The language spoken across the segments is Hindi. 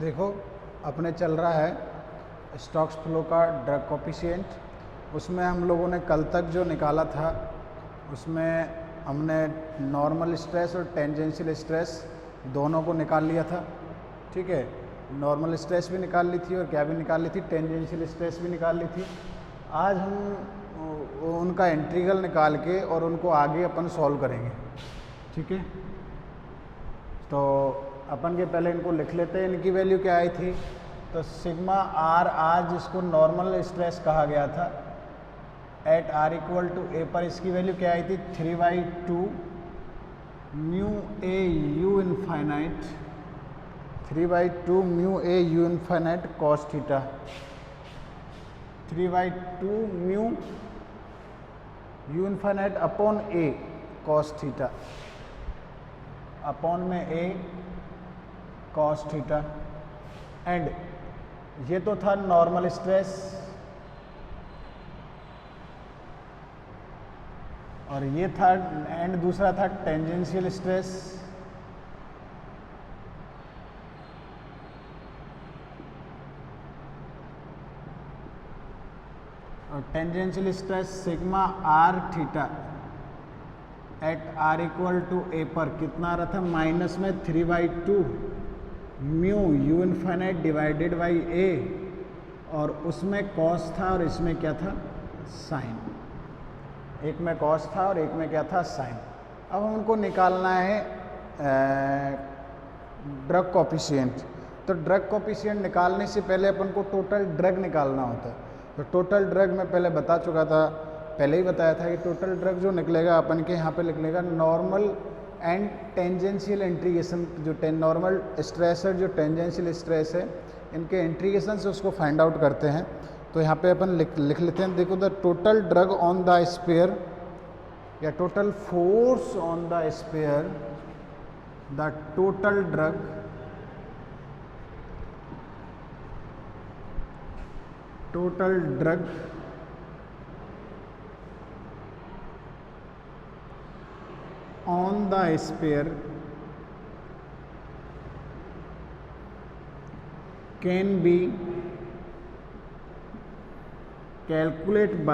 देखो, अपने चल रहा है स्टोक्स फ्लो का ड्रग कोफिशिएंट। उसमें हम लोगों ने कल तक जो निकाला था उसमें हमने नॉर्मल स्ट्रेस और टेंजेंशियल स्ट्रेस दोनों को निकाल लिया था। ठीक है, नॉर्मल स्ट्रेस भी निकाल ली थी और क्या भी निकाल ली थी, टेंजेंशियल स्ट्रेस भी निकाल ली थी। आज हम उनका इंटीग्रल निकाल के और उनको आगे अपन सॉल्व करेंगे। ठीक है, तो अपन के पहले इनको लिख लेते हैं। इनकी वैल्यू क्या आई थी, तो सिग्मा आर, आज जिसको नॉर्मल स्ट्रेस कहा गया था, eight r equal to a पर इसकी वैल्यू क्या आई थी, 3/2 mu a u infinite, 3/2 mu a u infinite cos theta, 3/2 mu u infinite upon A cos theta, upon में ए कॉस थीटा। एंड ये तो था नॉर्मल स्ट्रेस और ये था, एंड दूसरा था टेंजेंशियल स्ट्रेस। और tangential stress sigma r theta at r equal to a पर कितना आ रहा था, माइनस में 3/2 mu u infinite divided by a, और उसमें कॉस था और इसमें क्या था, साइन। एक में कॉस था और एक में क्या था, साइन। अब हमको निकालना है ड्रग कोफिशिएंट। तो ड्रग कोफिशिएंट निकालने से पहले अपन को टोटल ड्रग निकालना होता है। तो टोटल ड्रग मैं पहले बता चुका था, पहले ही बताया था कि टोटल ड्रग जो निकलेगा अपन के यहाँ पे निकलेगा नॉर्मल एंड टेंजेंशियल इंटीग्रेशन। जो नॉर्मल स्ट्रेस है, जो टेंजेंशियल स्ट्रेस है, इनके इंटीग्रेशन से उसको फाइंड आउट करते हैं। तो यहाँ पे अपन लिख लेते हैं, देखो, the total drag on the sphere या total force on the sphere, the total drag on the sphere can be calculated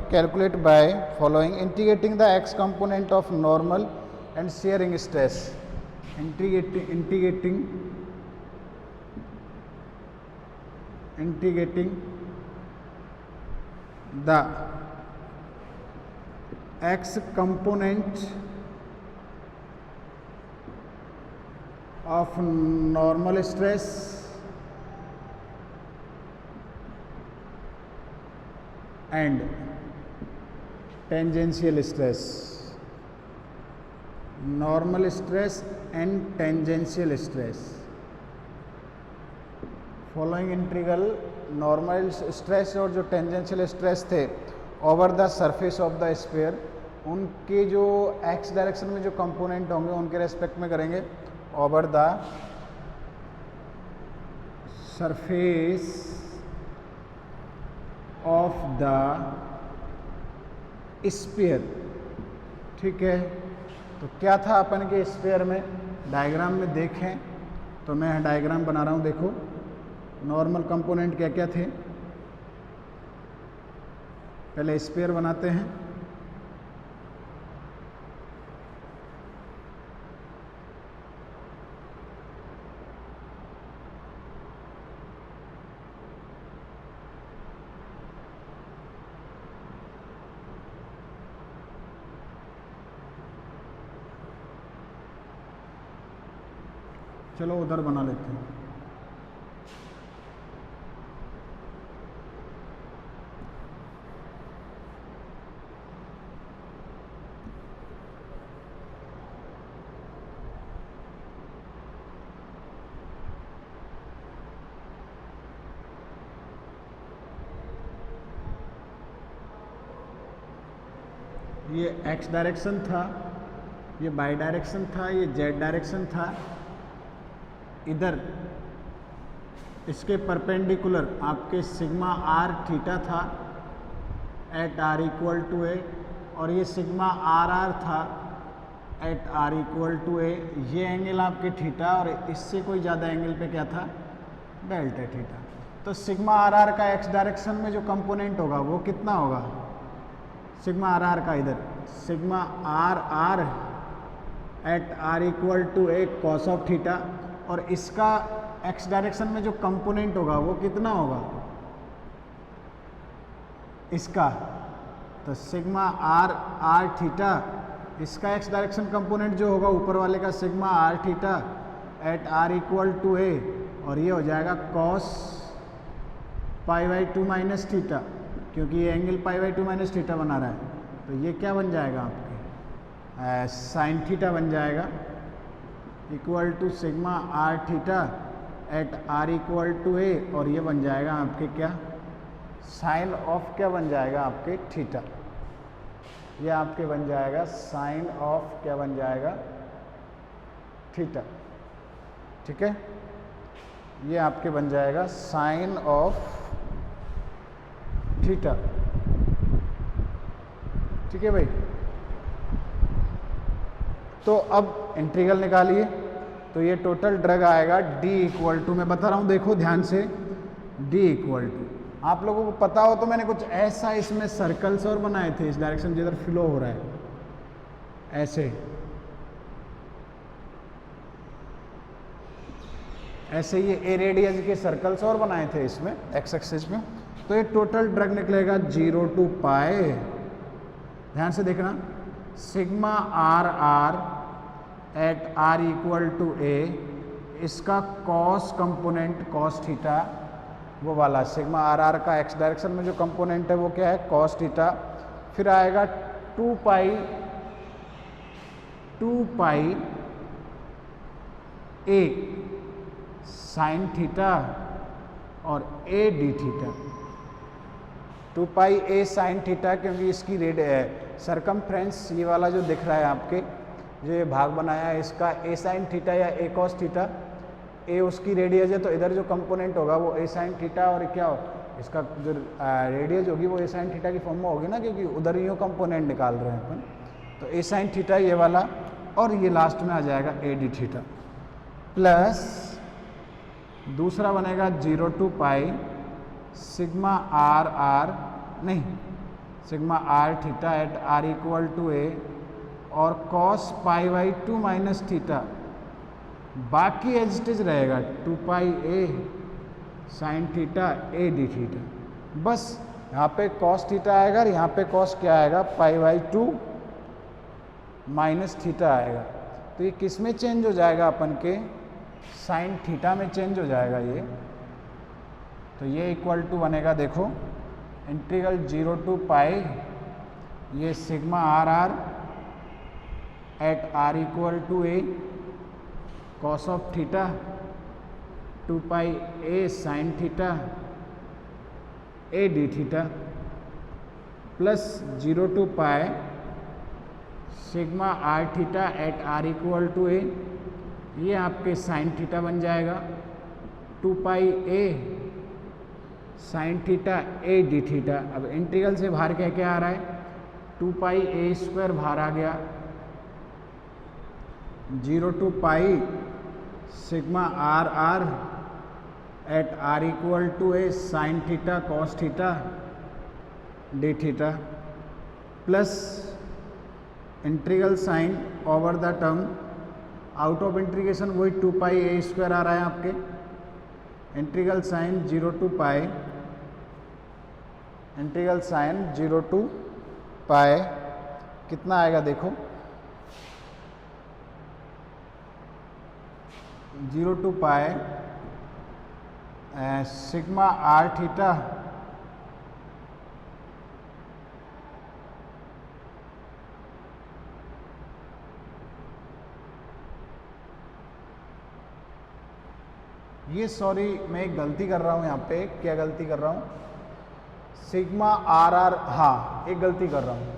by following integrating the x component of normal and shearing stress, integrating the x component of normal stress and tangential stress, normal stress and tangential stress. Following integral normal stress और जो टेंजेंशियल स्ट्रेस थे over the surface of the sphere, उनके जो एक्स डायरेक्शन में जो कंपोनेंट होंगे उनके रेस्पेक्ट में करेंगे over the surface of the sphere. ठीक है, तो क्या था अपन के स्फीयर में, डायग्राम में देखें तो मैं डायग्राम बना रहा हूँ। देखो, नॉर्मल कंपोनेंट क्या क्या थे, पहले स्फीयर बनाते हैं। चलो उधर बना लेते हैं। ये एक्स डायरेक्शन था, ये बाई डायरेक्शन था, ये जेड डायरेक्शन था। इधर इसके परपेंडिकुलर आपके सिग्मा आर थीटा था eight r equal to a, और ये सिग्मा आर आर था eight r equal to a. ये एंगल आपके थीटा, और इससे कोई ज़्यादा एंगल पे क्या था, डेल्टा थीटा। तो सिग्मा आर आर का एक्स डायरेक्शन में जो कंपोनेंट होगा वो कितना होगा, सिग्मा आर आर का इधर sigma r r at r equal to a cos of theta, और इसका एक्स डायरेक्शन में जो कंपोनेंट होगा वो कितना होगा इसका, तो सिग्मा आर आर थीटा, इसका एक्स डायरेक्शन कंपोनेंट जो होगा ऊपर वाले का sigma r theta at r equal to a, और ये हो जाएगा cos pi by two minus theta, क्योंकि ये angle pi by two minus theta बना रहा है। तो ये क्या बन जाएगा आपके साइन थीटा बन जाएगा, equal to sigma r theta at r equal to a, और ये बन जाएगा आपके क्या, साइन ऑफ क्या बन जाएगा आपके थीटा। ये आपके बन जाएगा साइन ऑफ क्या बन जाएगा, थीटा। ठीक है, ये आपके बन जाएगा साइन ऑफ थीटा। ठीक है भाई, तो अब इंटीग्रल निकालिए। तो ये टोटल ड्रग आएगा d इक्वल टू, मैं बता रहा हूँ देखो ध्यान से, d इक्वल टू, आप लोगों को पता हो तो मैंने कुछ ऐसा इसमें सर्कल्स और बनाए थे इस डायरेक्शन जिधर फ्लो हो रहा है, ऐसे ऐसे ये ए रेडियस के सर्कल्स और बनाए थे इसमें एक्स एक्सिस में। तो ये टोटल ड्रग निकलेगा 0 टू पाए, ध्यान से देखना, sigma r r at r equal to a, इसका कॉस कंपोनेंट कॉस थीटा, वो वाला सिग्मा आर आर का एक्स डायरेक्शन में जो कंपोनेंट है वो क्या है, कॉस थीटा। फिर आएगा 2 पाई ए साइन थीटा और ए d theta, 2 pi a sine theta, क्योंकि इसकी सरकमफ्रेंस ये वाला जो दिख रहा है आपके, जो ये भाग बनाया है इसका ए साइन थीटा या ए कॉस थीटा, ए उसकी रेडियस है, तो इधर जो कंपोनेंट होगा वो ए साइन थीटा, और क्या हो इसका जो रेडियस होगी वो ए साइन थीटा की फॉर्म में होगी ना, क्योंकि उधर ही कंपोनेंट निकाल रहे हैं अपन। तो ए साइन थीटा ये वाला, और ये लास्ट में आ जाएगा ए डी थीटा, प्लस दूसरा बनेगा 0 to pi sigma r r, नहीं sigma r theta at r equal to a, और cos pi by 2 minus theta, बाकी एज इट इज रहेगा 2 pi a sine theta a d theta. बस यहाँ पे कॉस थीटा आएगा और यहाँ पे कॉस क्या आएगा, पाई बाई 2 माइनस थीटा आएगा। तो ये किस में चेंज हो जाएगा, अपन के साइन थीटा में चेंज हो जाएगा ये। तो ये इक्वल टू बनेगा, देखो इंटीग्रल 0 टू पाई ये sigma r r at r equal to a cos of theta 2 pi a sine theta a d theta, plus 0 to pi sigma r theta at r equal to a, ये आपके साइन थीटा बन जाएगा, 2 pi a sine theta a d theta. अब इंटीग्रल से बाहर क्या क्या आ रहा है, 2 पाई ए स्क्वायर बाहर आ गया, 0 to pi sigma r r at r equal to a sine theta cos theta d theta, plus integral sine over the term, out of integration वही 2 पाई ए स्क्वायर आ रहा है आपके, integral sine 0 to pi, integral sine 0 to pi कितना आएगा देखो, 0 to pi sigma r theta ये सॉरी मैं एक गलती कर रहा हूँ यहाँ पे, क्या गलती कर रहा हूँ, सिग्मा आर आर, हाँ एक गलती कर रहा हूँ,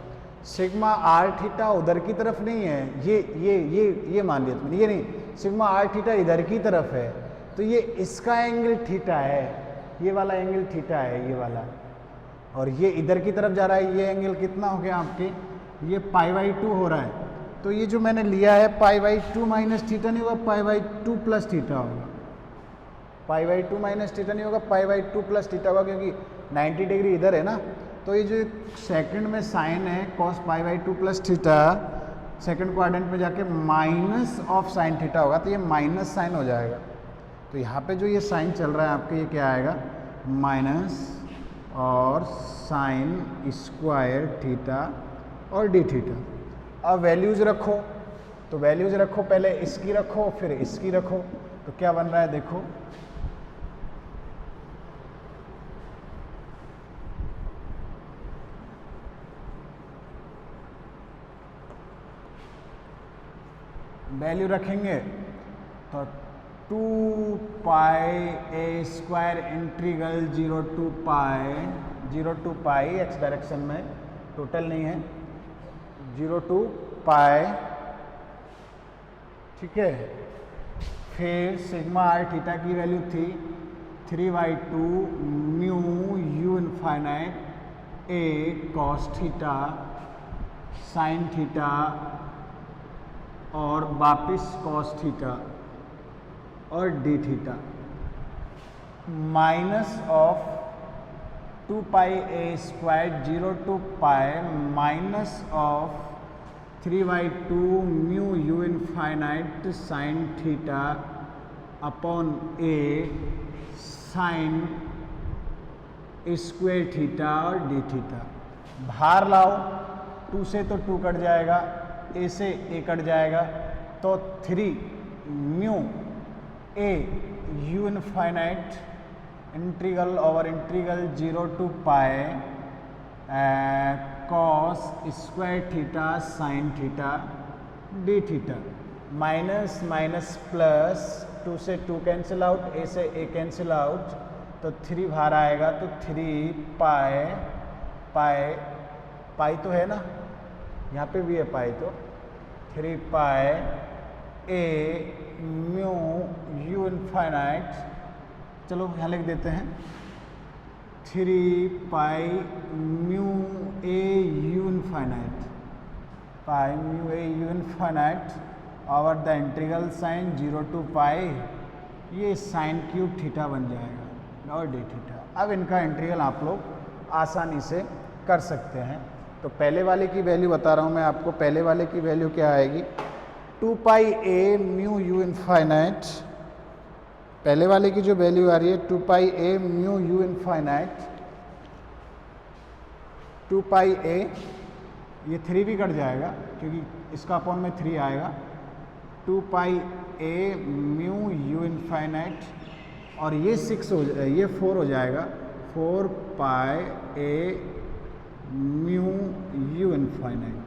सिग्मा आर थीटा उधर की तरफ नहीं है, ये मान लिया तुमने, ये नहीं, सिग्मा आर थीटा इधर की तरफ है, तो ये इसका एंगल थीटा है, ये वाला एंगल थीटा है, ये वाला, और ये इधर की तरफ जा रहा है, ये एंगल कितना हो गया आपके, ये π/2 हो रहा है। तो ये जो मैंने लिया है π/2 माइनस थीटा नहीं होगा, π/2 प्लस थीटा होगा, π/2 माइनस थीटा नहीं होगा, π/2 प्लस थीटा होगा, क्योंकि 90 डिग्री इधर है ना। तो ये जो सेकंड में साइन है cos π/2 plus theta, second quadrant में जाके माइनस ऑफ साइन थीटा होगा, तो ये माइनस साइन हो जाएगा। तो यहाँ पे जो ये साइन चल रहा है आपके, ये क्या आएगा, माइनस और साइन स्क्वायर थीटा और डी थीटा। अब वैल्यूज रखो, तो वैल्यूज रखो, पहले इसकी रखो फिर इसकी रखो, तो क्या बन रहा है देखो, वैल्यू रखेंगे तो 2π² integral 0 to pi x direction में, टोटल नहीं है, 0 टू पाई, ठीक है। फिर सिग्मा आर थीटा की वैल्यू थी 3/2 mu u infinite a cos theta sine theta और वापिस कॉस थीटा और d theta, minus of 2π² 0 to pi minus of 3/2 mu u infinite sine theta upon a sine square theta और डी थीटा। बाहर लाओ, 2 से तो 2 कट जाएगा, ए से ए कट जाएगा, तो 3 mu a u infinite integral over integral 0 to pi cos square theta sine theta d theta, minus minus plus, 2 से 2 कैंसिल आउट, ए से ए कैंसिल आउट, तो 3 बाहर आएगा, तो 3 पाई तो है ना, यहाँ पे भी है पाई, तो 3 pi a mu u infinite, चलो यहाँ लिख देते हैं 3 pi mu a u infinite, pi mu a u infinite over the integral sine 0 to pi, ये साइन क्यूब थीटा बन जाएगा और डी थीटा। अब इनका इंटीग्रल आप लोग आसानी से कर सकते हैं। तो पहले वाले की वैल्यू बता रहा हूँ मैं आपको, पहले वाले की वैल्यू क्या आएगी, 2πa म्यू यू इनफाइनाइट, पहले वाले की जो वैल्यू आ रही है 2πa mu u infinite, 2πa, ये 3 भी कट जाएगा क्योंकि इसका अपॉन में 3 आएगा, 2πa म्यू यू इनफाइनाइट, और ये 4 हो जाएगा, 4πa म्यू यू इनफाइनाइट,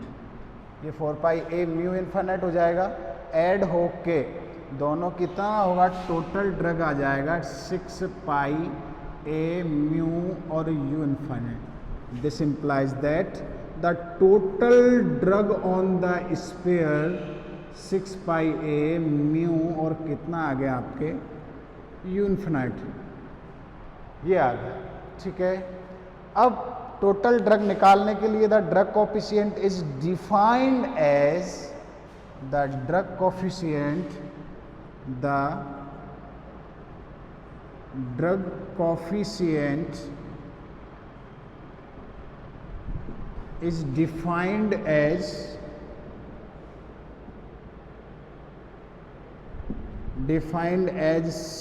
ये 4πa म्यू इनफाइनाइट हो जाएगा। ऐड होके दोनों कितना होगा, टोटल ड्रग आ जाएगा 6πa म्यू और you infinite. This implies that the total drag on the sphere 6πa mu और कितना आ गया आपके यू इनफाइनाइट, ये आ गया, ठीक है। अब टोटल ड्रग निकालने के लिए the drag coefficient is defined as the drag coefficient, the drag coefficient is defined as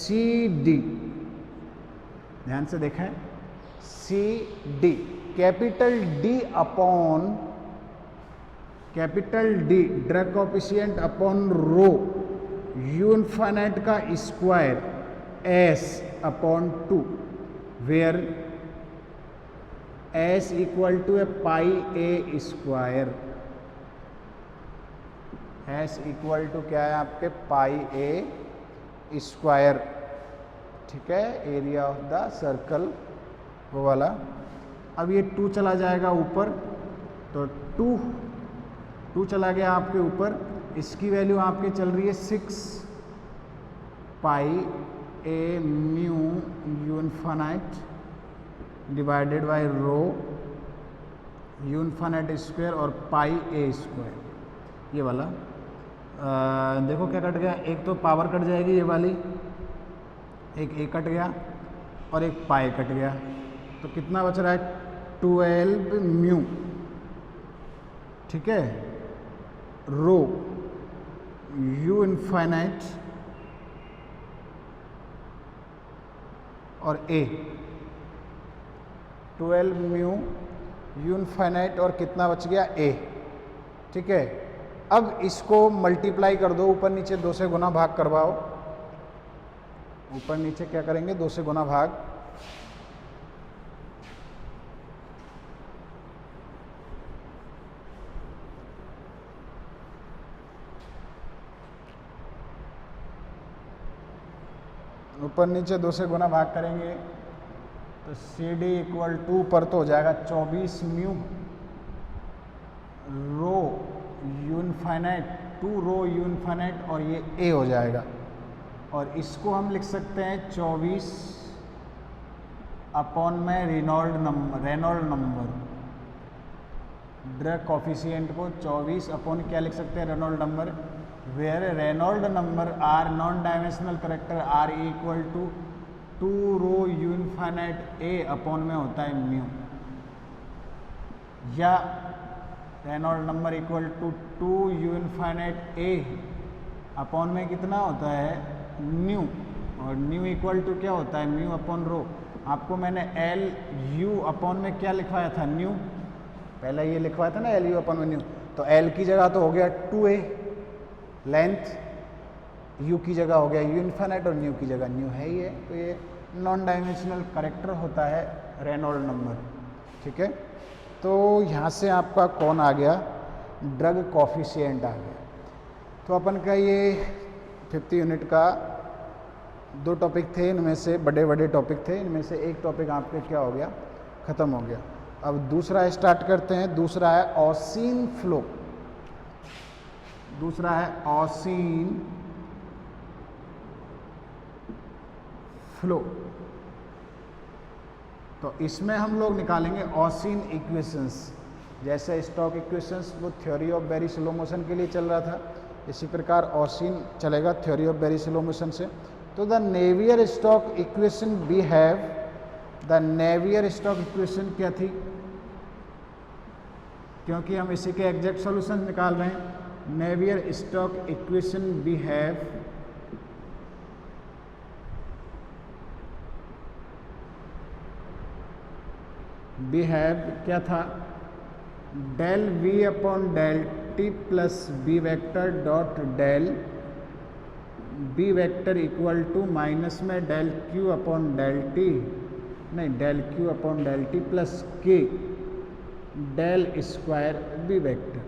CD, ध्यान से देखें, CD, capital D upon capital D drag coefficient upon rho u infinite का square S upon 2, where S equal to πa square, S equal to क्या है आपके πa स्क्वायर, ठीक है, एरिया ऑफ द सर्कल वो वाला। अब ये 2 चला जाएगा ऊपर, तो टू चला गया आपके ऊपर, इसकी वैल्यू आपके चल रही है 6 pi a mu u infinite divided by rho u infinite square और पाई ए स्क्वायर, ये वाला। देखो क्या कट गया, एक तो पावर कट जाएगी ये वाली, एक ए कट गया और एक पाई कट गया, तो कितना बच रहा है 12 म्यू, ठीक है, रो यू इन्फिनिट और ए, 12 म्यू यू इन्फिनिट और कितना बच गया ए, ठीक है। अब इसको मल्टीप्लाई कर दो, ऊपर नीचे 2 से गुना भाग करवाओ, ऊपर नीचे क्या करेंगे 2 से गुना भाग, ऊपर नीचे 2 से गुना भाग करेंगे तो सी डी इक्वल टू पर तो हो जाएगा 24 mu rho u infinite, 2 rho u infinite और ये ए हो जाएगा, और इसको हम लिख सकते हैं 24 अपॉन में रेनॉल्ड नंबर, ड्रग कॉफिशिएंट को 24 अपॉन क्या लिख सकते हैं Reynold number, where Reynold number are non dimensional character are equal to 2 rho u infinite a upon में होता है म्यू, या Reynold number equal to 2 u infinite a upon में कितना होता है न्यू, और न्यू इक्वल टू क्या होता है म्यू अपॉन रो। आपको मैंने एल यू अपॉन में क्या लिखवाया था न्यू, पहले ये लिखवाया था ना एल यू अपॉन में न्यू, तो एल की जगह तो हो गया 2a लेंथ, यू की जगह हो गया यू इन्फिनिट और न्यू की जगह न्यू है ही है, तो ये नॉन डायमेंशनल करेक्टर होता है रेनॉल्ड नंबर, ठीक है। तो यहाँ से आपका कौन आ गया, ड्रग कॉफिशिएंट आ गया। तो अपन का ये 50 यूनिट का 2 टॉपिक थे, इनमें से बड़े टॉपिक थे, इनमें से एक टॉपिक आपके क्या हो गया, ख़त्म हो गया। अब दूसरा स्टार्ट करते हैं, दूसरा है ऑसिन फ्लो, दूसरा है ऑसिन फ्लो। तो इसमें हम लोग निकालेंगे ऑसिन इक्वेशंस, जैसे स्टॉक इक्वेशंस वो theory of very slow motion के लिए चल रहा था, इसी प्रकार ऑसिन चलेगा theory of very slow motion से। तो the Navier Stokes equation we have, the Navier Stokes equation क्या थी, क्योंकि हम इसी के एग्जैक्ट सॉल्यूशन निकाल रहे हैं, Navier Stokes equation we have क्या था, del v upon del t plus b vector dot del b vector equal to minus में del q upon del t, नहीं del q upon del t plus k del square b vector,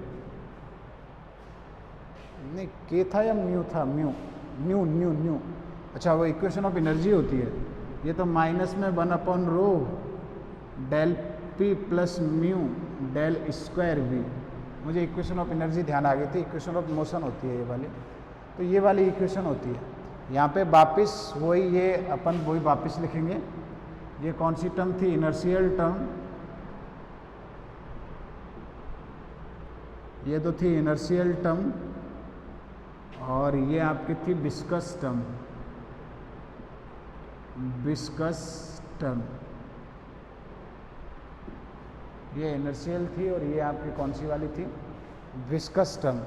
नहीं k था या म्यू था, न्यू, अच्छा वो इक्वेशन ऑफ एनर्जी होती है, ये तो माइनस में 1 upon rho del p plus mu del square v, मुझे इक्वेशन ऑफ एनर्जी ध्यान आ गई थी, इक्वेशन ऑफ मोशन होती है ये वाली, तो ये वाली इक्वेशन होती है। यहाँ पे वापस वही ये अपन वही वापस लिखेंगे, ये कौन सी टर्म थी, इनर्शियल टर्म, ये तो थी इनर्शियल टर्म, और ये आपकी थी विस्कस टर्म, ये इनर्शियल थी और ये आपकी कौन सी वाली थी, विस्कस टर्म,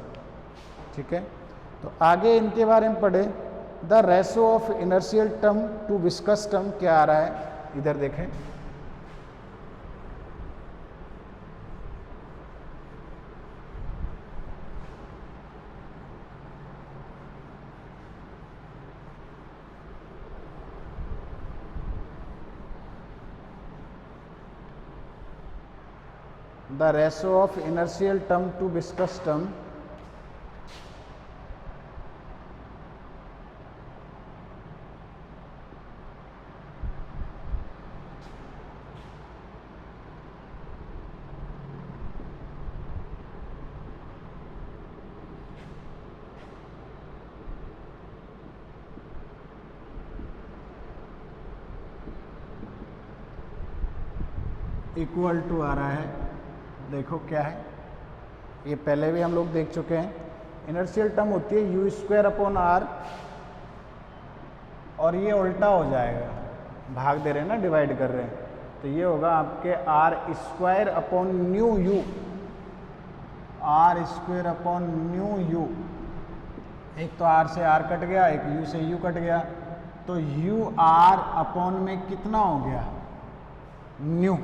ठीक है। तो आगे इनके बारे में पढ़े, the ratio of inertial term to viscous term क्या आ रहा है, इधर देखें, the ratio of inertial term to viscous term equal to आ रहा है, देखो क्या है, ये पहले भी हम लोग देख चुके हैं। इनर्शियल टर्म होती है यू स्क्वायर अपॉन आर, और ये उल्टा हो जाएगा, भाग दे रहे हैं ना, डिवाइड कर रहे हैं, तो ये होगा आपके r square upon nu u, r square upon nu u. एक तो आर से आर कट गया, एक यू से यू कट गया, तो यू आर अपॉन में कितना हो गया, न्यू,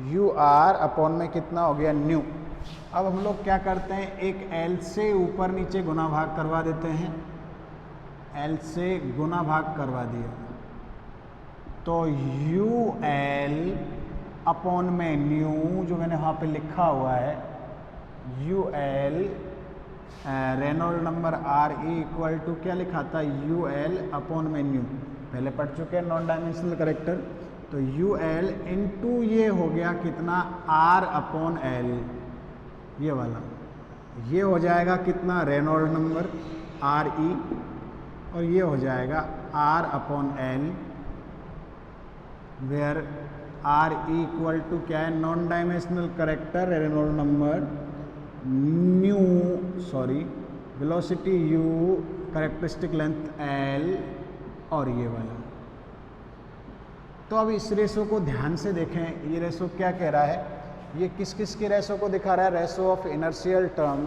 यू आर अपॉन में कितना हो गया, न्यू। अब हम लोग क्या करते हैं, एक एल से ऊपर नीचे गुना भाग करवा देते हैं, एल से गुना भाग करवा दिया, तो यू एल अपॉन में न्यू, जो मैंने वहाँ पे लिखा हुआ है, u l Reynold number are e equal to क्या लिखा था, यू एल अपॉन में न्यू, पहले पढ़ चुके हैं नॉन डायमेंशनल करेक्टर, तो यू एल इंटू ये हो गया कितना, आर अपॉन एल, ये वाला, ये हो जाएगा कितना, रेनॉल्ड नंबर आर ई, और ये हो जाएगा r upon l, where r e equal to क्या है, non dimensional character Reynold number, nu sorry velocity u, characteristic length l, और ये वाला। तो अब इस रेशो को ध्यान से देखें, ये रेशो क्या कह रहा है, ये किस किस की रेशो को दिखा रहा है, ratio of inertial term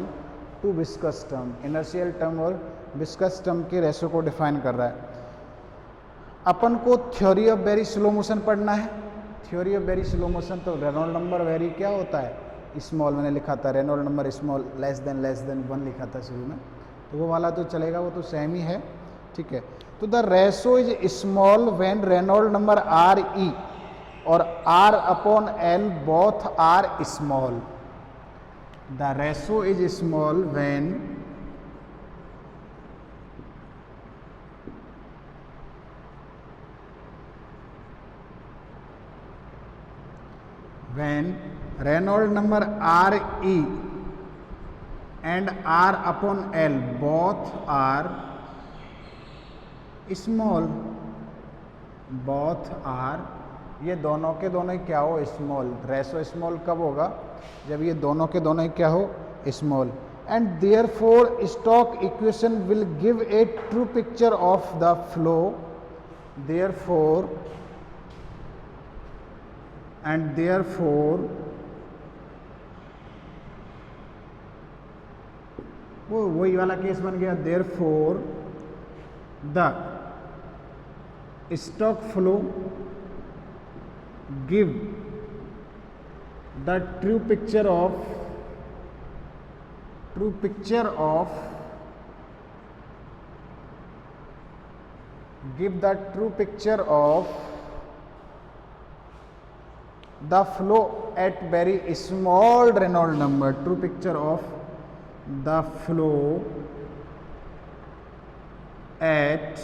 to viscous term, inertial term और विस्कस टर्म के रेशो को डिफाइन कर रहा है। अपन को theory of very slow motion पढ़ना है, theory of very slow motion, तो रेनॉल्ड नंबर वेरी क्या होता है, स्मॉल, मैंने लिखा था Reynold number small less than 1 लिखा था शुरू में, तो वो वाला तो चलेगा, वो तो सेम ही है, ठीक है। तो the ratio is small when Reynold number are E और R upon L both are small, the ratio is small when Reynolds number RE and R upon L both are small, both are, ये दोनों के दोनों ही क्या हो, स्मॉल। रेशो स्मॉल कब होगा, जब ये दोनों के दोनों ही क्या हो, small. And therefore Stokes equation will give a true picture of the flow, therefore and therefore वो वही वाला केस बन गया, therefore the stock flow give the true picture of give the true picture of the flow at very small Reynolds number, true picture of the flow at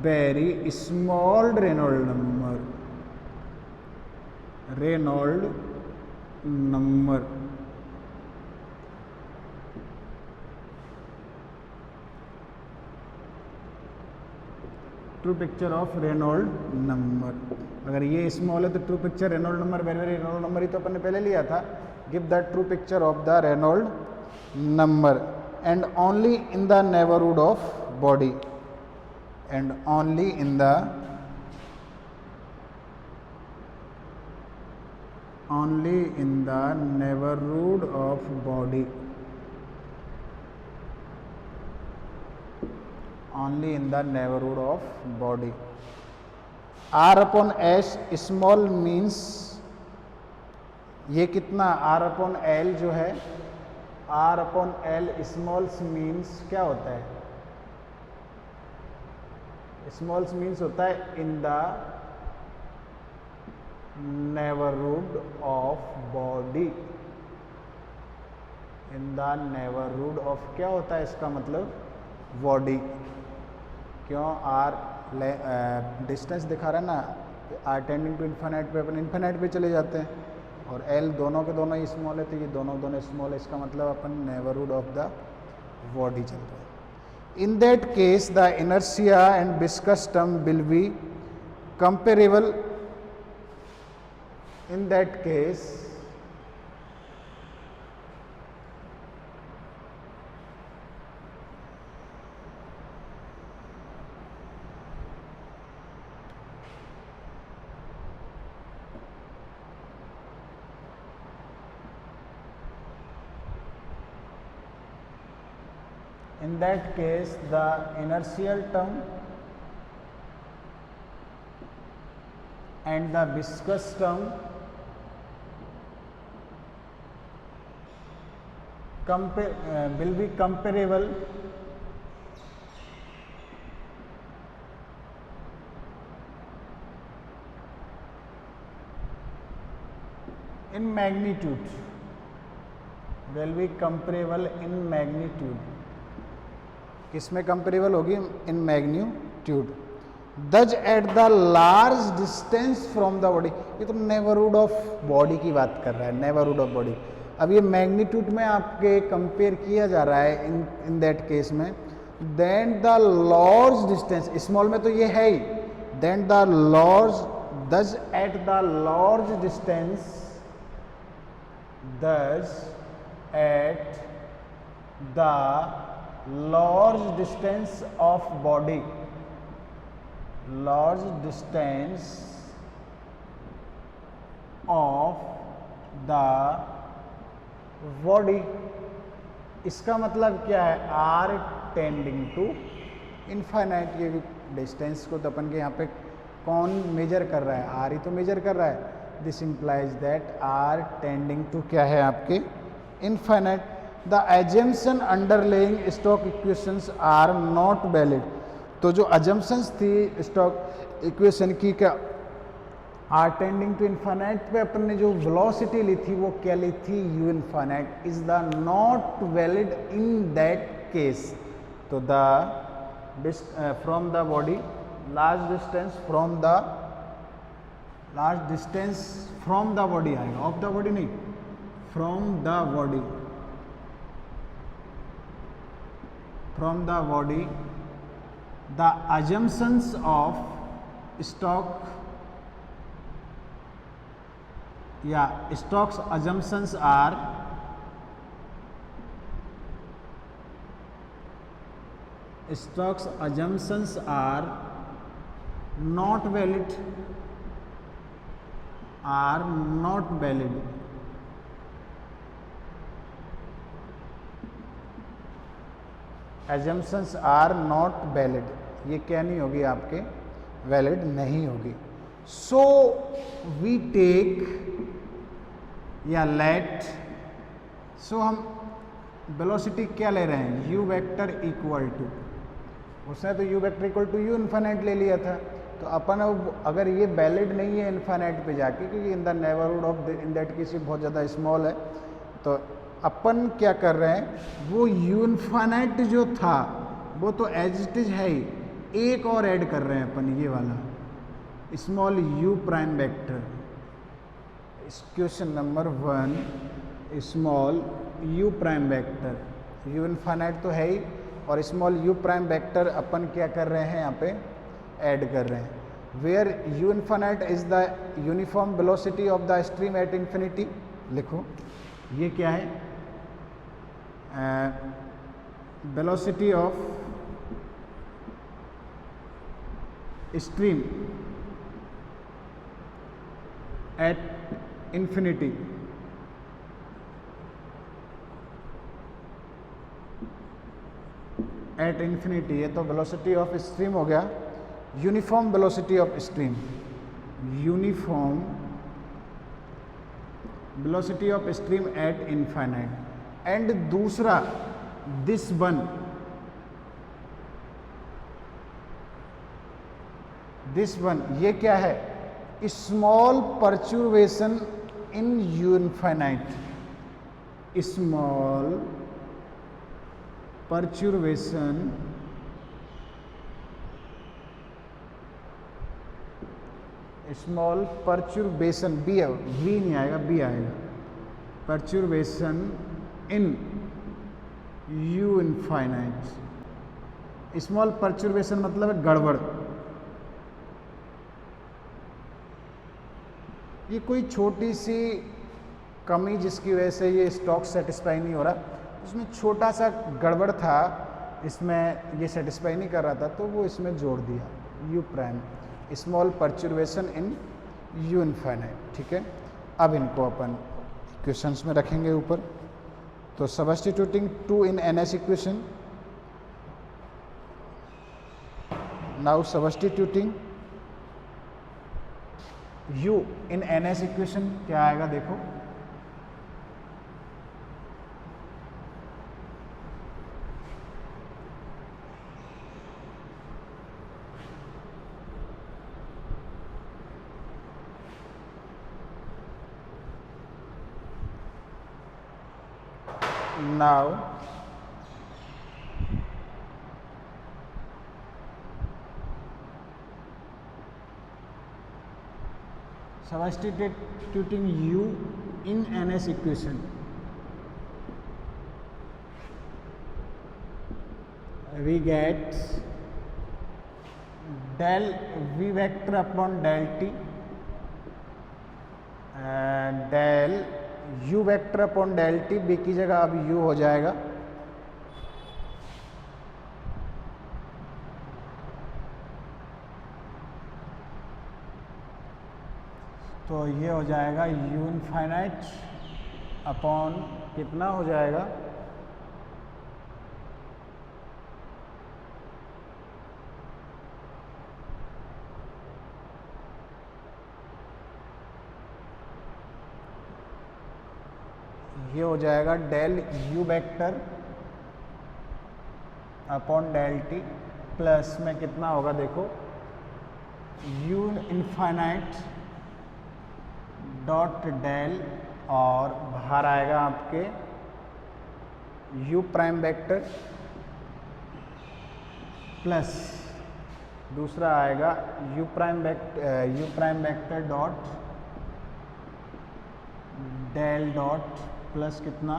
very small Reynolds number, Reynolds number। True picture of Reynold number, अगर ये स्मॉल है तो true picture Reynold number, very very Reynold number ही तो अपन ने पहले लिया था। Give the true picture of the Reynold number and only in the neighbourhood of body, and only in the neighbourhood of body, only in the neighborhood of body। R upon S small means ये कितना, R upon L जो है, R upon L small means क्या होता है, small means होता है in the neighborhood of body, in the neighborhood of क्या होता है इसका मतलब, बॉडी। क्यों, आर डिस्टेंस दिखा रहा है ना, आर टेंडिंग टू इन्फिनाइट पे अपन इन्फिनाइट पे चले जाते हैं, और एल दोनों के दोनों ही स्मॉल है, तो ये दोनों स्मॉल है, इसका मतलब अपन नेबरहुड ऑफ द बॉडी चल रहा है। In that case the inertia and viscous term will be comparable in that case the inertial term and the viscous term will be comparable in magnitude, will be comparable in magnitude. किसमें कंपेरेबल होगी? In magnitude. Does at the large distance from the body. ये तो नेबरहुड ऑफ बॉडी की बात कर रहा है, नेबरहुड ऑफ बॉडी. अब ये मैग्नीट्यूड में आपके कंपेयर किया जा रहा है इन दैट केस में. Then the large distance, small में तो ये है ही. Then the large, thus at the large distance, thus at the large distance of body, large distance of the body. इसका मतलब क्या है? R tending to infinite. ये डिस्टेंस को तो अपन के यहाँ पे कौन मेजर कर रहा है? R ही तो मेजर कर रहा है. This implies that R tending to क्या है आपके? Infinite. The assumption underlying stock equations are not valid. तो जो assumptions थी stock equation की क्या R tending to infinite पे अपन ने जो velocity ली थी वो क्या ली थी? U infinite is the not valid in that case. तो the from the body, large distance from the body आएगा, of the body नहीं, from the body. From the body, the assumptions of Stokes assumptions are not valid, assumptions are not valid. ये क्या नहीं होगी आपके? वैलिड नहीं होगी. सो वी टेक या लेट, सो हम वेलोसिटी क्या ले रहे हैं? u वेक्टर इक्वल टू, उसने तो u vector equal to u infinite ले लिया था. तो अपन अगर ये वैलिड नहीं है इन्फिनिट पे जाके, क्योंकि इन the neighbourhood of in that case बहुत ज़्यादा स्मॉल है, तो अपन क्या कर रहे हैं? वो u इन्फिनिट जो था वो तो एज इट इज है ही, एक और ऐड कर रहे हैं अपन, ये वाला small u prime vector. Question number 1, small u prime vector. u infinite तो है ही, और स्मॉल u प्राइम वेक्टर अपन क्या कर रहे हैं? यहाँ पे ऐड कर रहे हैं. Where u infinite is the uniform velocity of the stream at infinity. लिखो ये क्या है? Velocity of stream at infinity. At infinity, ये तो वेलोसिटी ऑफ स्ट्रीम हो गया. Uniform velocity of stream, uniform velocity of stream at infinite. And दूसरा दिस वन, ये क्या है? Small perturbation in u infinite. Small perturbation b, v नहीं आएगा, बी आएगा. Perturbation in u infinite. Small परचुर्वेशन मतलब है गड़बड़. ये कोई छोटी सी कमी जिसकी वजह से ये स्टॉक सेटिस्फाई नहीं हो रहा, उसमें छोटा सा गड़बड़ था, इसमें ये सेटिस्फाई नहीं कर रहा था, तो वो इसमें जोड़ दिया u prime, small perturbation in u infinite. ठीक है, अब इनको अपन इक्वेशंस में रखेंगे ऊपर। तो सबस्टिट्यूटिंग 2 इन NS equation, now substituting u इन NS इक्वेशन क्या आएगा देखो, now substituting u in NS equation, we get del v vector upon del t, del u vector upon del t, b की जगह अब u हो जाएगा, तो ये हो जाएगा u इनफाइनाइट अपॉन कितना हो जाएगा, ये हो जाएगा del u vector upon del t plus में कितना होगा देखो, u इनफाइनाइट डॉट डेल, और बाहर आएगा आपके u प्राइम वेक्टर प्लस दूसरा आएगा u prime vector dot del dot plus कितना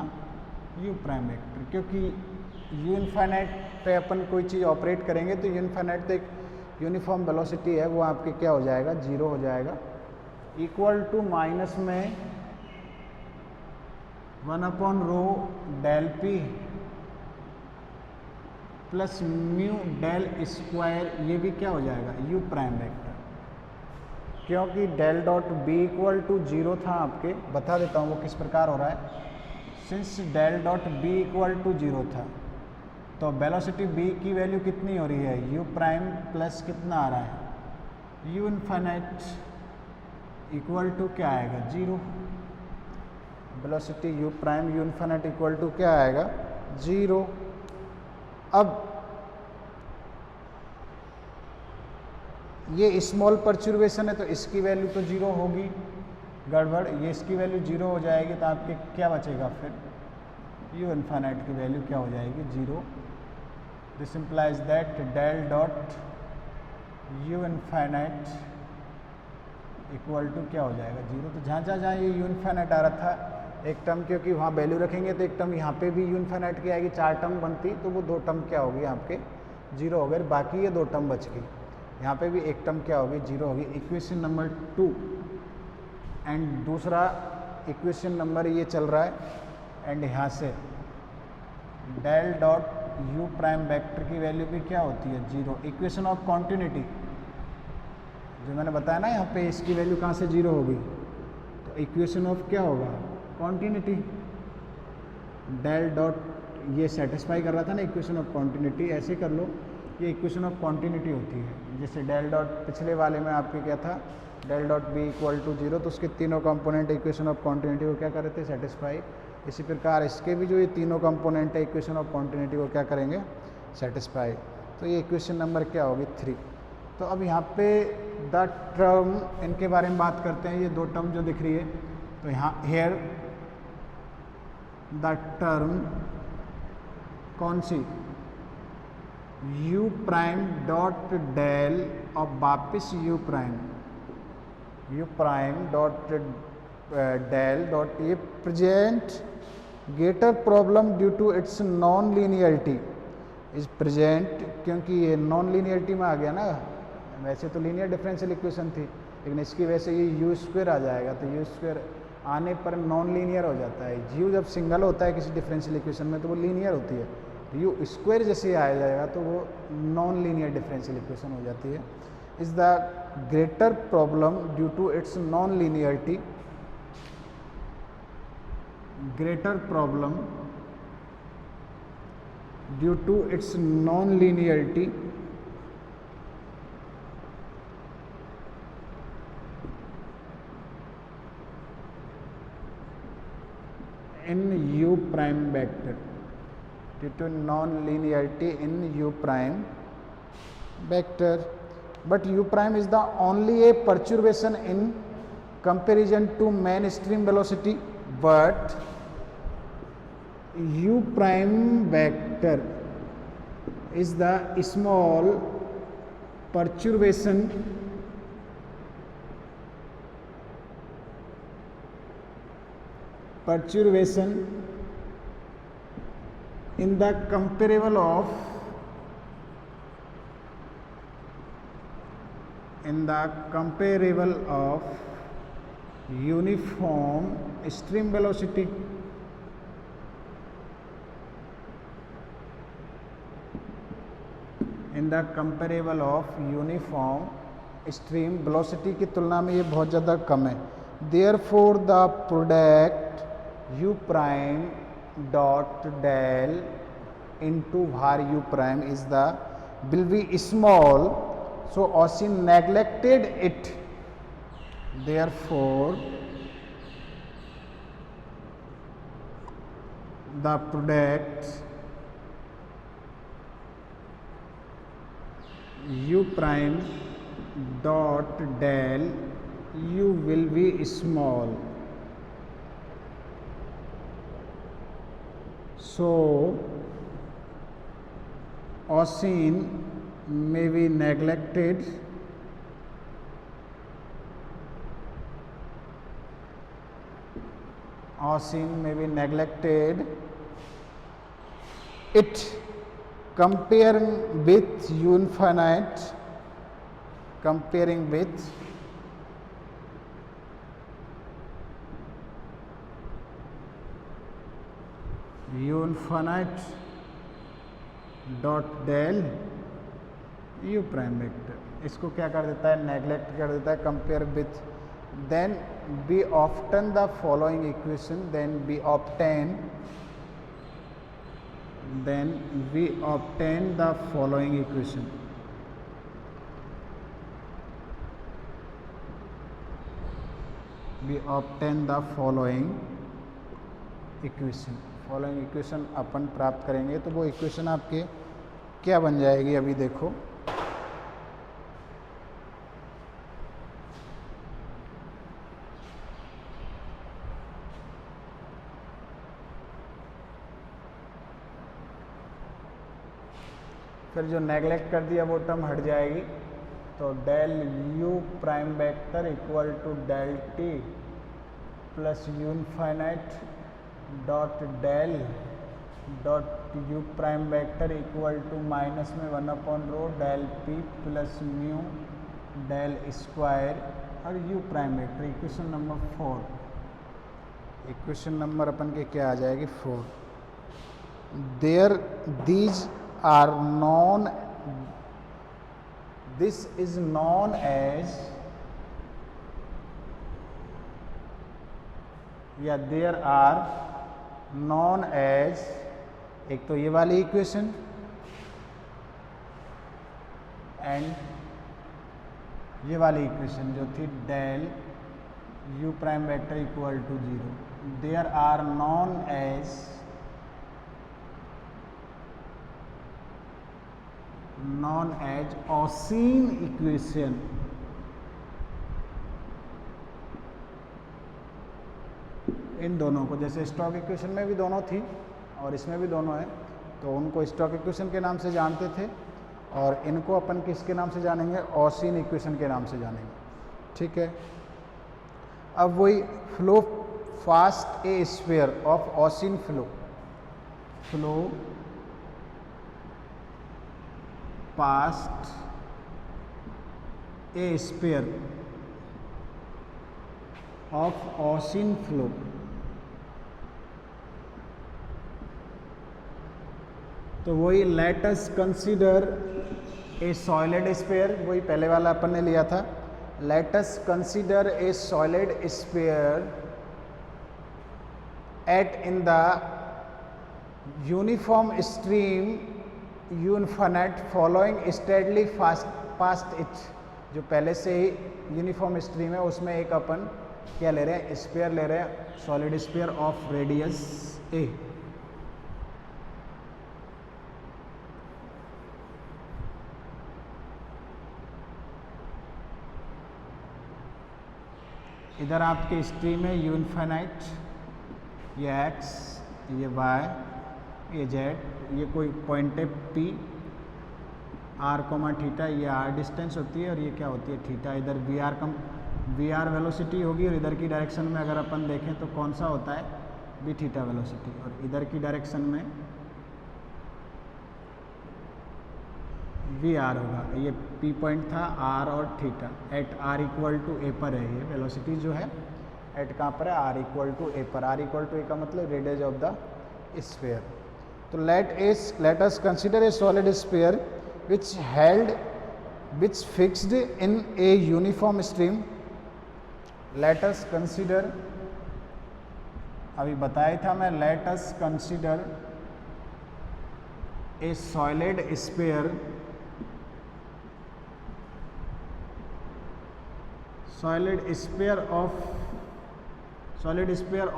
u प्राइम वेक्टर, क्योंकि u इनफाइनाइट पे अपन कोई चीज़ ऑपरेट करेंगे तो u इनफाइनाइट तो एक यूनिफॉर्म वेलोसिटी है, वो आपके क्या हो जाएगा, 0 हो जाएगा, इक्वल टू माइनस में 1 upon rho del p plus mu del square, ये भी क्या हो जाएगा u प्राइम वेक्टर, क्योंकि del dot b equal to 0 था आपके, बता देता हूँ वो किस प्रकार हो रहा है, since del dot b equal to 0 था तो वेलोसिटी b की वैल्यू कितनी हो रही है, u प्राइम प्लस कितना आ रहा है u इनफाइनाइट इक्वल टू क्या आएगा 0, velocity u prime u infinite equal to क्या आएगा 0। अब ये स्मॉल परचुर्वेशन है तो इसकी वैल्यू तो 0 होगी, गड़बड़, ये इसकी वैल्यू 0 हो जाएगी तो आपके क्या बचेगा फिर, u इनफाइनाइट की वैल्यू क्या हो जाएगी 0। This implies that del dot u infinite equal to क्या हो जाएगा 0। तो जहाँ ये u इनफाइनाइट आ रहा था एक टर्म, क्योंकि वहाँ वैल्यू रखेंगे तो एक टर्म यहाँ पे भी u इनफाइनाइट की आएगी, 4 टर्म बनती, तो वो 2 टर्म क्या होगी आपके 0 हो गए, बाकी ये 2 टर्म बच गई, यहाँ पे भी एक टर्म क्या होगी 0 होगी। इक्वेशन नंबर 2 एंड दूसरा इक्वेशन नंबर ये चल रहा है, एंड यहाँ से del dot u prime vector की वैल्यू भी क्या होती है 0। इक्वेशन ऑफ कॉन्टिन्यूटी जो मैंने बताया ना, यहाँ पे इसकी वैल्यू कहाँ से 0 होगी, तो इक्वेशन ऑफ क्या होगा कॉन्टिन्यूटी, डेल डॉट, ये सेटिस्फाई कर रहा था ना इक्वेशन ऑफ कॉन्टिन्यूटी, ऐसे कर लो, ये इक्वेशन ऑफ कॉन्टिन्यूटी होती है। जैसे डेल डॉट पिछले वाले में आपके क्या था, del dot b equal to 0, तो उसके तीनों कंपोनेंट इक्वेशन ऑफ कॉन्टिन्यूटी को क्या कर रहे थे सेटिस्फाई, इसी प्रकार इसके भी जो ये तीनों कंपोनेंट है इक्वेशन ऑफ कॉन्टिन्यूटी को क्या करेंगे सेटिस्फाई। तो ये इक्वेशन नंबर क्या होगी 3। तो अब यहाँ पे द टर्म, इनके बारे में बात करते हैं, ये 2 टर्म जो दिख रही है, तो यहाँ हेयर द टर्म कौन सी, u प्राइम डॉट डेल और वापिस u prime dot del dot, ये present greater problem due to its non linearity is present, क्योंकि ये नॉन लीनियरिटी में आ गया ना, वैसे तो लीनियर डिफरेंशियल इक्वेशन थी, लेकिन इसकी वजह से ये यू स्क्वायर आ जाएगा, तो यू स्क्वायर आने पर नॉन लीनियर हो जाता है। यू जब सिंगल होता है किसी डिफरेंशियल इक्वेशन में तो वो लीनियर होती है, यू स्क्वायर जैसे आ जाएगा तो वो नॉन लीनियर डिफरेंशियल इक्वेशन हो जाती है। Is the greater problem due to its non linearity, greater problem due to its non-linearity in u prime vector, due to non-linearity in u prime vector. But u prime is the only a perturbation in comparison to main stream velocity, but u prime vector is the small perturbation in the comparable of uniform stream velocity. In the comparable of uniform stream velocity की तुलना में ये बहुत ज़्यादा कम है। Therefore the product u prime dot del into var u prime is the will be small, so Austen neglected it. Therefore the product u prime dot del u will be small, so Austen may be neglected it comparing with u infinite, u infinite dot del u prime vector. इसको क्या कर देता है, नेग्लेक्ट कर देता है, compare with. Then we obtain the following equation, then we obtain the following equation. We obtain the following equation अपन प्राप्त करेंगे। तो वो इक्वेशन आपके क्या बन जाएगी, अभी देखो। फिर जो नेगलेक्ट कर दिया वो टर्म हट जाएगी, तो del u prime vector equal to del t plus u infinite dot del dot u prime vector equal to minus में 1/रो del p plus mu del square और u prime vector. Equation number 4, equation number अपन के क्या आ जाएगी 4। There these are known, this is known as, या देयर आर नॉन एज, एक तो ये वाली इक्वेशन एंड ये वाली इक्वेशन जो थी del u prime vector equal to 0, there are known as Oseen equation. इन दोनों को, जैसे स्टॉक इक्वेशन में भी दोनों थी और इसमें भी दोनों है, तो उनको स्टॉक इक्वेशन के नाम से जानते थे और इनको अपन किसके नाम से जानेंगे, ऑसीन इक्वेशन के नाम से जानेंगे। ठीक है, अब वही flow past a sphere of Oseen flow past a sphere of Oseen flow. तो वही let us consider a solid sphere, वही पहले वाला अपन ने लिया था। Let us consider a solid sphere at in the uniform stream u infinite flowing steadily past it. जो पहले से ही यूनिफॉर्म स्ट्रीम है उसमें एक अपन क्या ले रहे हैं, स्फीयर ले रहे हैं, सॉलिड स्फीयर ऑफ रेडियस ए। इधर आपके स्ट्रीम है यूनिफिनाइट, ये एक्स, ये वाई, ये जेड, ये कोई पॉइंट है पी, आर कोमा थीटा, ये आर डिस्टेंस होती है और ये क्या होती है थीटा। इधर वी आर वेलोसिटी होगी और इधर की डायरेक्शन में अगर अपन देखें तो कौन सा होता है, बी थीटा वेलोसिटी, और इधर की डायरेक्शन में वी आर होगा। ये पी पॉइंट था, आर और theta, at r equal to a पर है ये वेलोसिटी जो है, एट कहाँ पर है, आर इक्वल टू ए पर। आर इक्वल टू ए का मतलब रेडियस ऑफ द स्फीयर। तो let us consider a solid sphere which fixed in a uniform stream. Let us consider, अभी बताया था मैं, let us consider a solid sphere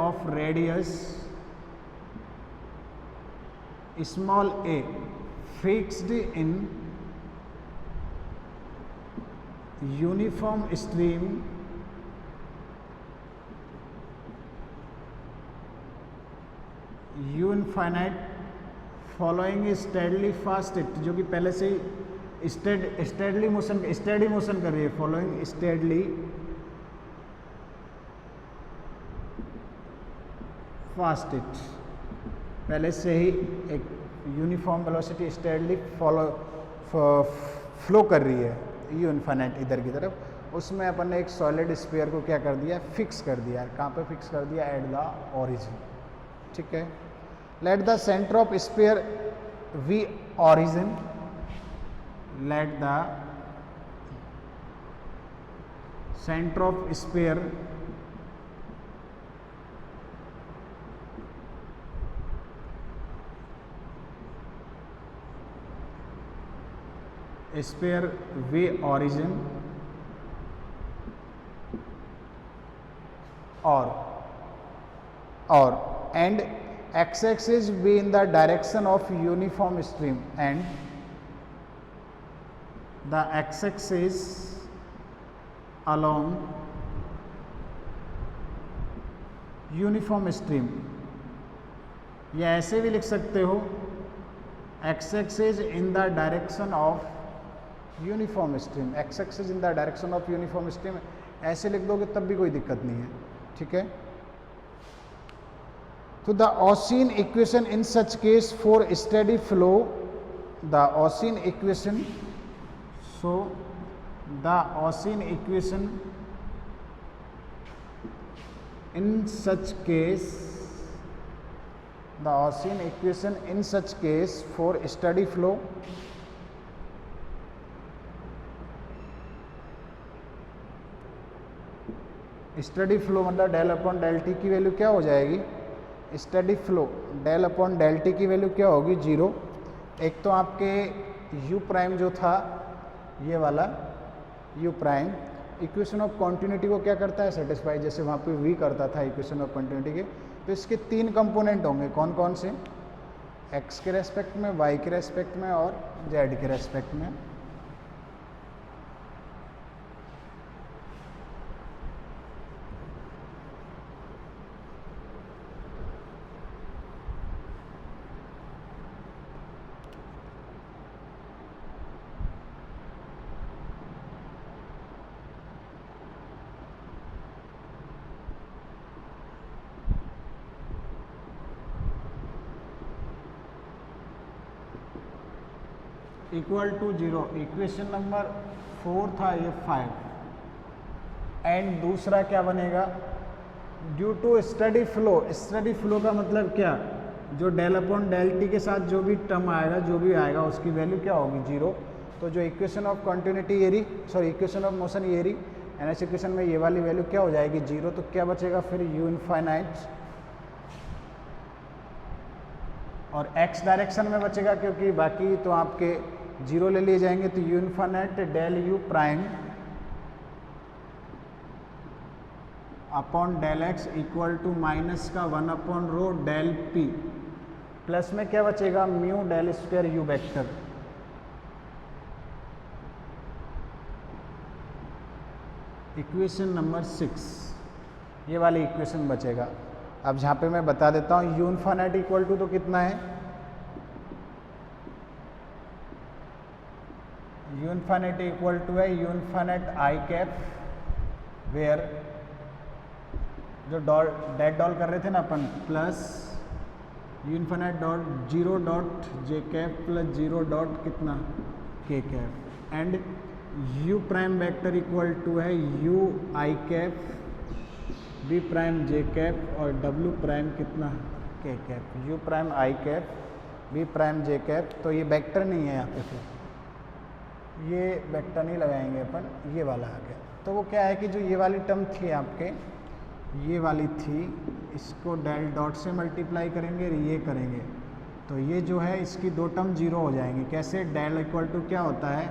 of radius small a fixed in uniform stream u infinite flowing steadily past it, जो कि पहले से ही स्टेडी मोशन कर रही है, फॉलोइंग स्टेडली फास्ट इट, पहले से ही एक यूनिफॉर्म वेलोसिटी स्टेडली फ्लो कर रही है यूनिफिनाइट इधर की तरफ। उसमें अपन ने एक सॉलिड स्फीयर को क्या कर दिया, फिक्स कर दिया। कहाँ पे फिक्स कर दिया, एट द ओरिजिन। ठीक है, let the centre of sphere be origin, let the centre of sphere sphere be origin or and x-axis be in the direction of uniform stream and the x-axis along uniform stream। या ऐसे भी लिख सकते हो, x-axis in the direction of uniform stream, x axis in the direction of uniform stream, ऐसे लिख दोगे तब भी कोई दिक्कत नहीं है। ठीक है, तो the Oseen equation in such case for steady flow, the Oseen equation, so the Oseen equation in such case, the Oseen equation in such case for steady flow study flow मतलब डेल अपॉन डेल टी की वैल्यू क्या हो जाएगी, study flow del upon del t की वैल्यू क्या होगी, 0। एक तो आपके यू प्राइम जो था ये वाला you prime equation of continuity को क्या करता है, सेटिस्फाई, जैसे वहाँ पे वी करता था इक्वेशन ऑफ कॉन्टिन्यूटी के। तो इसके 3 कंपोनेंट होंगे, कौन कौन से, एक्स के रेस्पेक्ट में, वाई के रेस्पेक्ट में और जेड के रेस्पेक्ट में। इक्वल टू 0, इक्वेशन नंबर 4 था ये 5, एंड दूसरा क्या बनेगा, due to study flow, study flow का मतलब क्या, जो डेल अपॉन डेल टी के साथ जो भी टर्म आएगा, जो भी आएगा उसकी वैल्यू क्या होगी, 0। तो जो इक्वेशन ऑफ कंटिन्यूटी ये रही, सॉरी इक्वेशन ऑफ मोशन ये रही, एनएस इक्वेशन में ये वाली वैल्यू क्या हो जाएगी, 0। तो क्या बचेगा फिर, यू इनफाइनाइट, और एक्स डायरेक्शन में बचेगा क्योंकि बाकी तो आपके 0 ले लिए जाएंगे। तो u infinite del u prime upon del x equal to minus का 1 upon rho del p, plus में क्या बचेगा, mu del square u vector. Equation number 6 ये वाली इक्वेशन बचेगा। अब जहाँ पे मैं बता देता हूँ, यू इनफाइनाइट इक्वल टू तो कितना है, यू इनफाइनाइट इक्वल टू है u infinite i cap, where जो डेट डॉल कर रहे थे ना अपन, plus u infinite dot 0 dot j cap plus 0 dot कितना k cap, and u prime vector equal to है u i cap v prime j cap और डब्ल्यू प्राइम कितना k cap, u prime i cap v prime j cap. तो ये वेक्टर नहीं है यहाँ पे, फिर ये वेक्टर नहीं लगाएंगे अपन, ये वाला आ गया। तो वो क्या है कि जो ये वाली टर्म थी आपके, ये वाली थी, इसको डेल डॉट से मल्टीप्लाई करेंगे, ये करेंगे तो ये जो है इसकी दो टर्म 0 हो जाएंगी। कैसे, डेल इक्वल टू क्या होता है,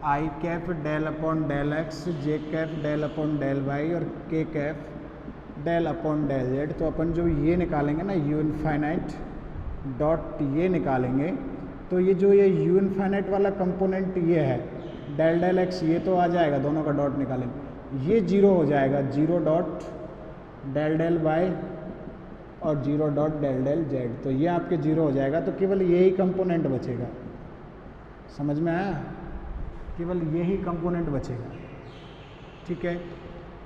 i cap del upon del x, j cap del upon del y और k cap del upon del z. तो अपन जो ये निकालेंगे ना, यू इनफाइनाइट डॉट ये निकालेंगे, तो ये जो ये यू इनफाइनाइट वाला कंपोनेंट ये है डेल डेल एक्स, ये तो आ जाएगा, दोनों का डॉट निकालेंगे, ये 0 हो जाएगा, 0 डॉट डेल डेल वाई और 0 डॉट डेल डेल जेड। तो ये आपके 0 हो जाएगा। तो केवल यही कंपोनेंट बचेगा, समझ में आया, केवल यही कंपोनेंट बचेगा, ठीक है।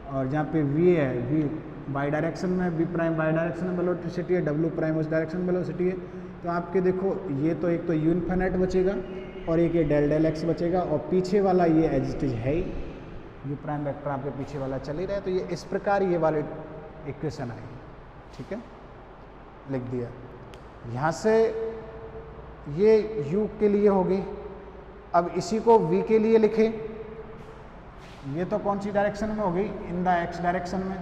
और जहाँ पे v है, v बाई डायरेक्शन में, v प्राइम बाई डायरेक्शन में वेलोसिटी है, w प्राइम उस डायरेक्शन में वेलोसिटी है। तो आपके देखो ये तो एक तो यू इनफाइनाइट बचेगा और एक ये डेल डेल एक्स बचेगा, और पीछे वाला ये एज इट इज है ही, यू प्राइम वेक्टर आपके पीछे वाला चल ही रहा है। तो ये इस प्रकार ये वाली इक्वेशन आई, ठीक है, लिख दिया। यहाँ से ये u के लिए होगी। अब इसी को v के लिए लिखे, ये तो कौन सी डायरेक्शन में होगी, इन द x डायरेक्शन में,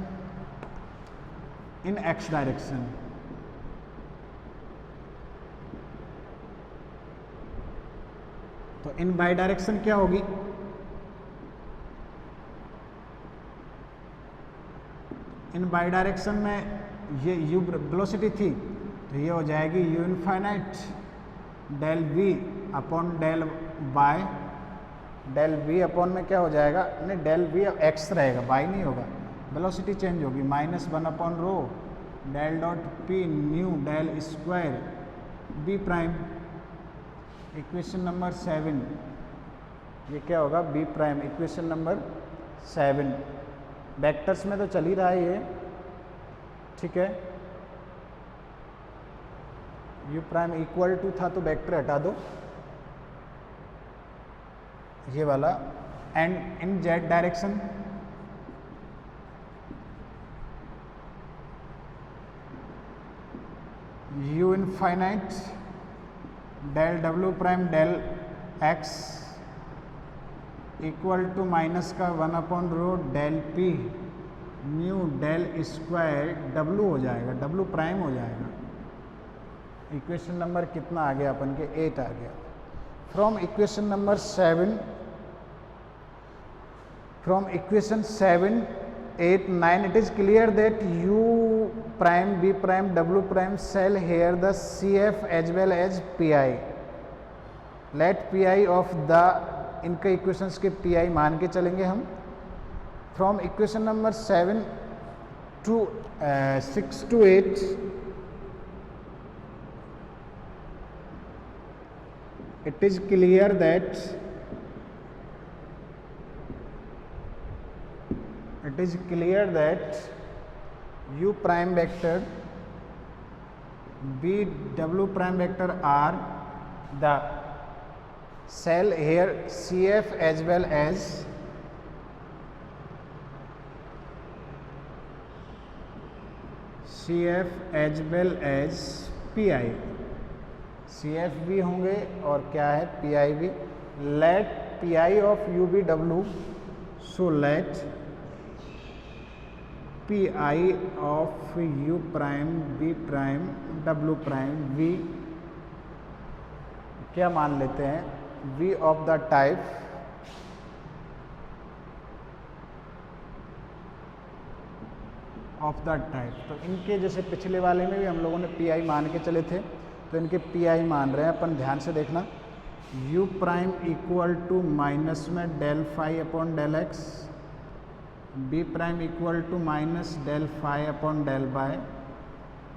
इन x डायरेक्शन। तो इन बाई डायरेक्शन क्या होगी, इन बाई डायरेक्शन में ये u वेलोसिटी थी, तो ये हो जाएगी u infinite del v upon del by, del v upon में क्या हो जाएगा, नहीं डेल v x रहेगा, बाई नहीं होगा, वेलोसिटी चेंज होगी, -1 upon rho del dot p nu del square b prime. Equation number 7, ये क्या होगा, b prime, equation number 7। Vectors में तो चल ही रहा है ये, ठीक है। u प्राइम इक्वल टू था तो वेक्टर हटा दो, ये वाला, and in z direction u infinite del w prime del x equal to minus का 1 upon rho del p nu del square w हो जाएगा, w प्राइम हो जाएगा। इक्वेशन नंबर कितना आ गया अपन के, 8 आ गया। From equation number 7, from equation 7, 8, 9 it is clear that u prime, v prime, w prime shall here the cf as well as pi. Let pi of the, इनके इक्वेशंस के pi मान के चलेंगे हम। From equation number 7 to 6 to 8 it is clear that u prime vector, v w prime vector are the shall here cf as well as, C F as well as P I, C F भी होंगे और क्या है पी आई भी। Let P I of U B W, so let P I of U prime B prime W prime V क्या मान लेते हैं, V of the type of the type. तो इनके जैसे पिछले वाले में भी हम लोगों ने पी आई मान के चले थे, तो इनके पी आई मान रहे हैं अपन, ध्यान से देखना। U prime equal to minus में del phi upon del x, v prime equal to minus del phi upon del y,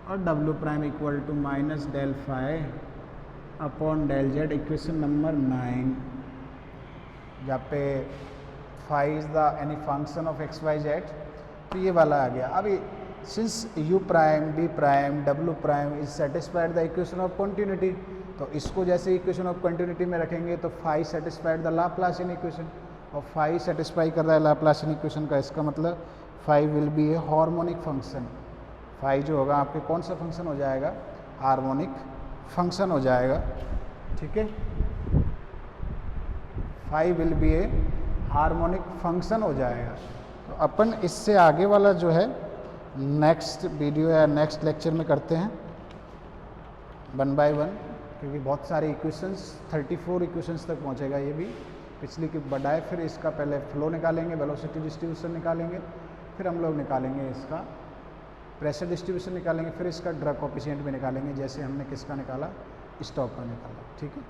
और डब्ल्यू prime equal to minus del phi upon del z. Equation number 9, जहाँ पे phi is the any function of x y z, तो ये वाला आ गया। अभी since u prime B prime W prime is satisfied the equation of continuity, तो इसको जैसे इक्वेशन ऑफ कंटिन्यूटी में रखेंगे तो phi satisfied the Laplacian equation, और फाई सेटिस्फाई कर रहा है लाप्लासियन इक्वेशन का, इसका मतलब phi will be a harmonic function. Phi जो होगा आपके कौन सा फंक्शन हो जाएगा, हार्मोनिक फंक्शन हो जाएगा, ठीक है। Phi will be a harmonic function हो जाएगा। तो अपन इससे आगे वाला जो है नेक्स्ट वीडियो या नेक्स्ट लेक्चर में करते हैं 1 बाय 1, क्योंकि बहुत सारे इक्वेशंस 34 इक्वेशंस तक पहुंचेगा ये भी, पिछली की बढ़ाए। फिर इसका पहले फ्लो निकालेंगे, वेलोसिटी डिस्ट्रीब्यूशन निकालेंगे, फिर हम लोग निकालेंगे इसका प्रेशर डिस्ट्रीब्यूशन निकालेंगे, फिर इसका ड्रग कोएफिशिएंट भी निकालेंगे, जैसे हमने किसका निकाला, स्टोक्स का निकाला, ठीक है।